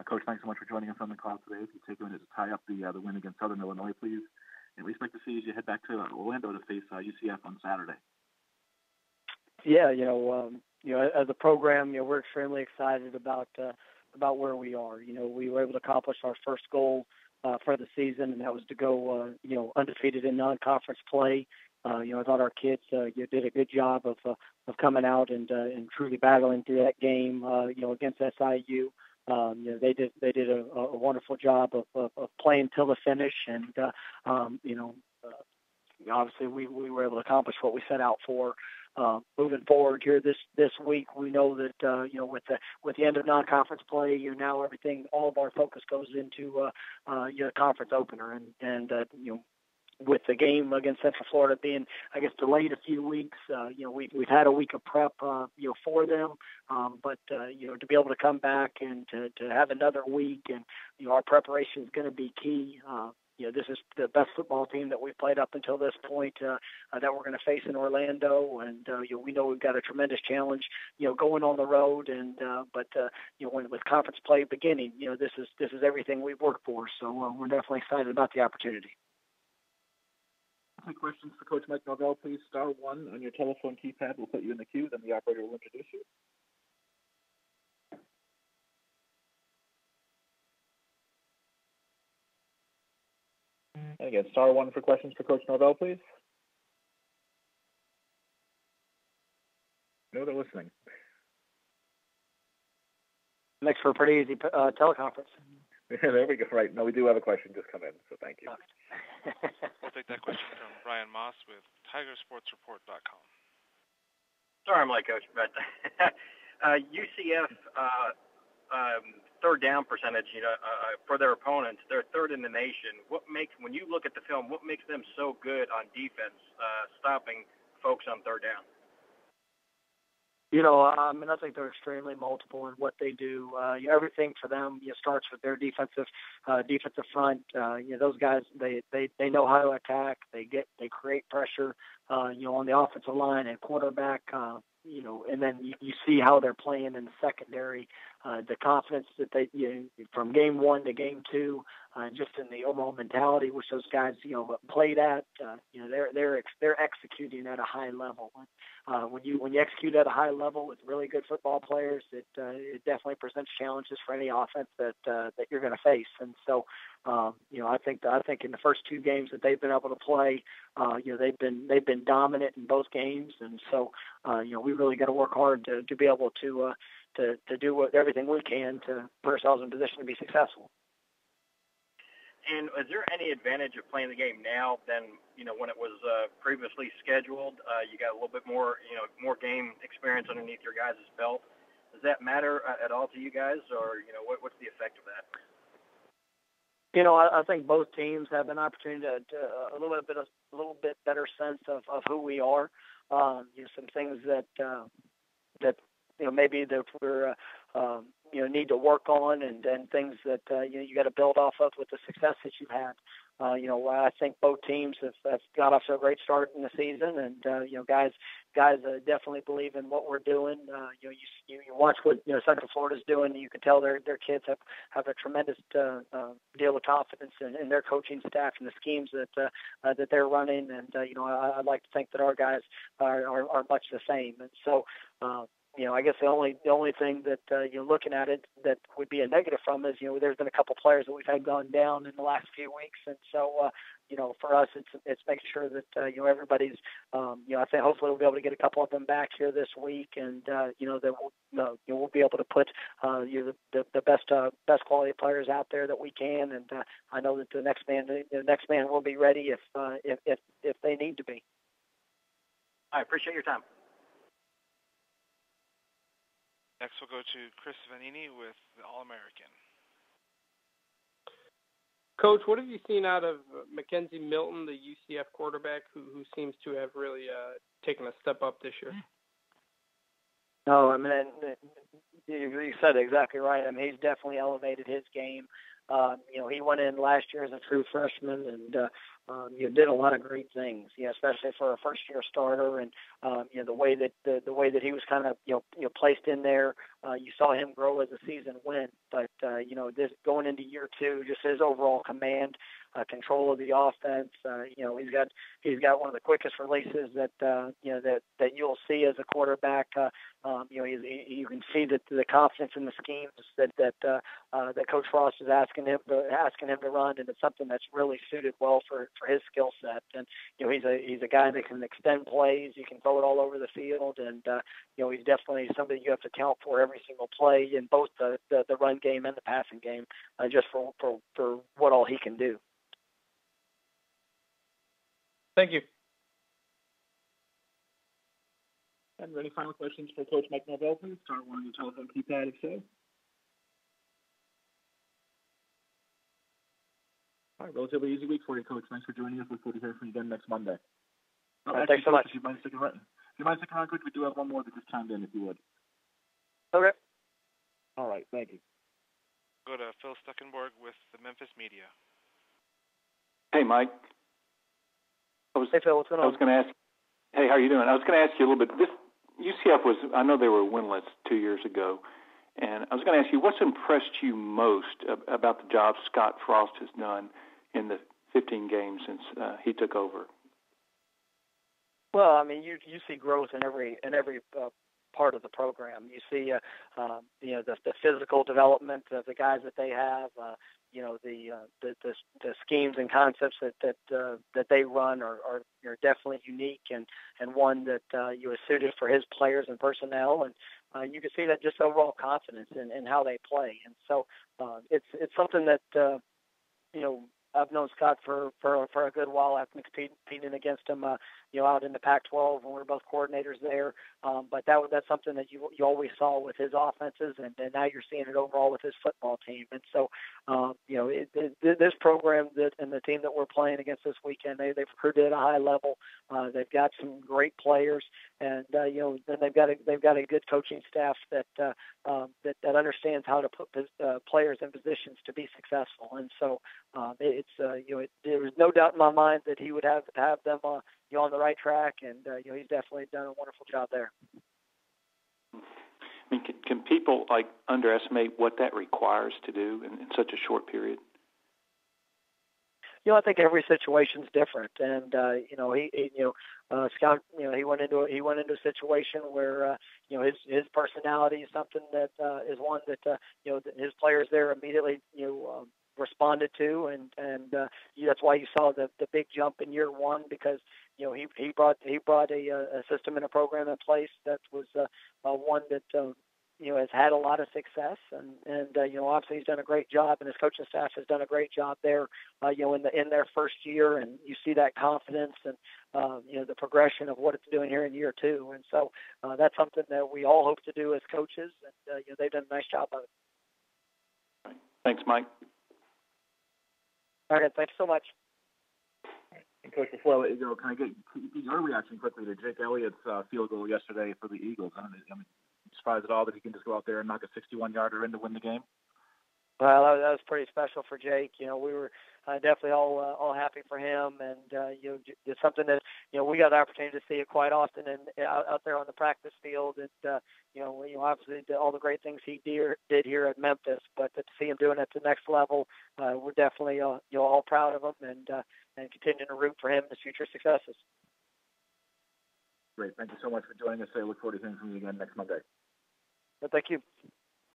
Coach, thanks so much for joining us on the call today. If you take a minute to tie up the win against Southern Illinois, please. And we expect to see as you head back to Orlando to face UCF on Saturday. Yeah, as a program, we're extremely excited about where we are. We were able to accomplish our first goal for the season, and that was to go, undefeated in non-conference play. I thought our kids did a good job of coming out and truly battling through that game, against SIU. They did a wonderful job of playing till the finish, and obviously we were able to accomplish what we set out for. Moving forward here this week, we know that with the end of non-conference play, now all of our focus goes into conference opener, and with the game against Central Florida being, I guess, delayed a few weeks, we've had a week of prep, for them, but to be able to come back and to have another week, and our preparation is going to be key. This is the best football team that we've played up until this point that we're going to face in Orlando, and we know we've got a tremendous challenge, going on the road, and with conference play beginning, this is everything we've worked for. So we're definitely excited about the opportunity. Any questions for Coach Mike Norvell, please star 1 on your telephone keypad. We'll put you in the queue, then the operator will introduce you. And again, star 1 for questions for Coach Norvell, please. No, they're listening. Makes for a pretty easy teleconference. There we go. Right. No, we do have a question just come in, so thank you. We'll take that question from Brian Moss with TigerSportsReport.com. Sorry, I'm late, Coach, but UCF third down percentage, for their opponents, they're third in the nation. When you look at the film, what makes them so good on defense, stopping folks on third down? I think they're extremely multiple in what they do. Everything for them starts with their defensive front. Those guys, they know how to attack. They create pressure, on the offensive line and quarterback. And then you see how they're playing in the secondary. The confidence that they, from game 1 to game 2, just in the overall mentality which those guys, played at. They're executing at a high level. When you execute at a high level with really good football players, it definitely presents challenges for any offense that you're going to face. And so, I think in the first 2 games that they've been able to play, they've been dominant in both games. And so, we really got to work hard to be able to do everything we can to put ourselves in position to be successful. And is there any advantage of playing the game now than when it was previously scheduled? You got a little bit more more game experience underneath your guys' belt. Does that matter at all to you guys, or what's the effect of that? I think both teams have an opportunity to a little bit better sense of who we are. Some things that maybe that we're need to work on, and things that you got to build off of with the success that you've had. I think both teams have got off to a great start in the season, and guys definitely believe in what we're doing. You watch what Central Florida's doing, and you can tell their kids have a tremendous deal of confidence in their coaching staff and the schemes that they're running. And I'd like to think that our guys are much the same. And so. I guess the only thing that you're looking at it that would be a negative from is there's been a couple players that we've had gone down in the last few weeks, and so for us it's making sure that everybody's I think hopefully we'll be able to get a couple of them back here this week, and that we'll be able to put the best quality players out there that we can, and I know that the next man will be ready if they need to be. I appreciate your time. Next, we'll go to Chris Vanini with the All-American. Coach, what have you seen out of Mackenzie Milton, the UCF quarterback, who seems to have really taken a step up this year? No, I mean, you said it exactly right. I mean, he's definitely elevated his game. He went in last year as a true freshman and did a lot of great things. Especially for a first-year starter, and the way that the way that he was kind of placed in there, you saw him grow as the season went. But this going into year two, just his overall command, control of the offense. He's got one of the quickest releases that you'll see as a quarterback. You can see that the confidence in the schemes that Coach Frost is asking him to run, and it's something that's really suited well for his skill set. And he's a guy that can extend plays. You can throw it all over the field, and he's definitely somebody you have to count for every single play in both the run game and the passing game, just for what all he can do. Thank you. And any final questions for Coach Mike Norvell, please? Start one on your telephone keypad if so. All right, relatively easy week for you, Coach. Thanks for joining us. Look forward to hearing from you again next Monday. Thanks so much. If you mind sticking around, Coach, we do have one more that just chimed in, if you would. Okay. All right, thank you. Go to Phil Stuckenborg with the Memphis Media. Hey, Mike. Hey, Phil, what's going on? I was going to ask. Hey, how are you doing? I was going to ask you a little bit. This UCF was. I know they were winless 2 years ago, and I was going to ask you what's impressed you most about the job Scott Frost has done in the 15 games since he took over. Well, I mean, you see growth in every part of the program. You see, the physical development of the guys that they have. The schemes and concepts that they run are definitely unique and one that is suited for his players and personnel, and you can see that just overall confidence in how they play. And so it's something that I've known Scott for a good while. I've been competing against him, out in the Pac-12 when we were both coordinators there. But that's something that you always saw with his offenses, and now you're seeing it overall with his football team. And so, this program and the team that we're playing against this weekend, they've recruited at a high level. They've got some great players, and then they've got a good coaching staff that understands how to put players in positions to be successful. And so, there was no doubt in my mind that he would have them on the right track, and he's definitely done a wonderful job there. I mean, can people underestimate what that requires to do in such a short period? I think every situation's different, and Scott, he went into a situation where his personality is something that is one that his players there immediately responded to, and that's why you saw the big jump in year one, because he brought a system and a program in place that was one that has had a lot of success, and obviously he's done a great job, and his coaching staff has done a great job there in their first year, and you see that confidence and the progression of what it's doing here in year two. And so that's something that we all hope to do as coaches, and they've done a nice job of it. Right. Thanks, Mike. All right, thanks so much. And Coach, before I let you go, can I get your reaction quickly to Jake Elliott's field goal yesterday for the Eagles? I mean, surprised at all that he can just go out there and knock a 61-yarder in to win the game? Well, that was pretty special for Jake. We were definitely all happy for him, and it's something that we got the opportunity to see it quite often and out there on the practice field. And obviously all the great things he did here at Memphis, but to see him doing it at the next level, we're definitely all proud of him and continuing to root for him in his future successes. Great, thank you so much for joining us today. I look forward to hearing from you again next Monday. Well, thank you.